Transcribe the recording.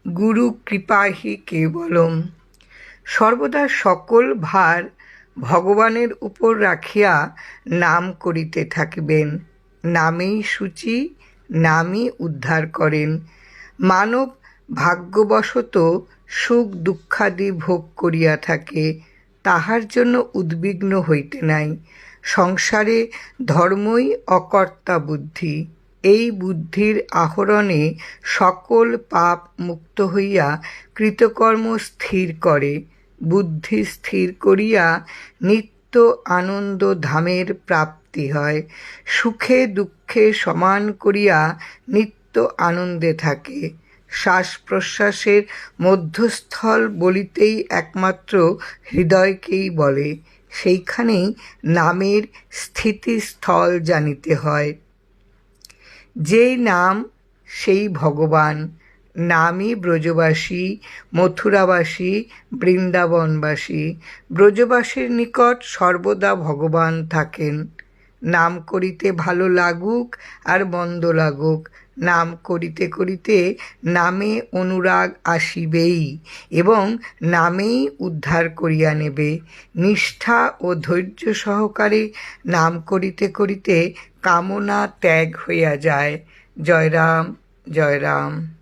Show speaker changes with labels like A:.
A: গুরু কৃপাহি কেবলম। সর্বদা সকল ভার ভগবানের উপর রাখিয়া নাম করিতে থাকিবেন। নামেই সূচি, নামই উদ্ধার করেন। মানব ভাগ্যবশত সুখ দুঃখাদি ভোগ করিয়া থাকে, তাহার জন্য উদ্বিগ্ন হইতে নাই। সংসারে ধর্মই অকর্তা বুদ্ধি। এই বুদ্ধির আহরণে সকল পাপ মুক্ত হইয়া কৃতকর্ম স্থির করে। বুদ্ধি স্থির করিয়া নিত্য আনন্দ ধামের প্রাপ্তি হয়। সুখে দুঃখে সমান করিয়া নিত্য আনন্দে থাকে। শ্বাস প্রশ্বাসের মধ্যস্থল বলিতেই একমাত্র হৃদয়কেই বলে। সেইখানেই নামের স্থিতিস্থল জানিতে হয়। যেই নাম সেই ভগবান। নামই ব্রজবাসী, মথুরাবাসী, বৃন্দাবনবাসী। ব্রজবাসীর নিকট সর্বদা ভগবান থাকেন। নাম করিতে ভালো লাগুক আর মন্দ লাগুক, নাম করিতে করিতে নামে অনুরাগ আসিবেই এবং নামেই উদ্ধার করিয়া নেবে। নিষ্ঠা ও ধৈর্য সহকারে নাম করিতে করিতে কামনা ত্যাগ হইয়া যায়। জয় রাম, জয় রাম।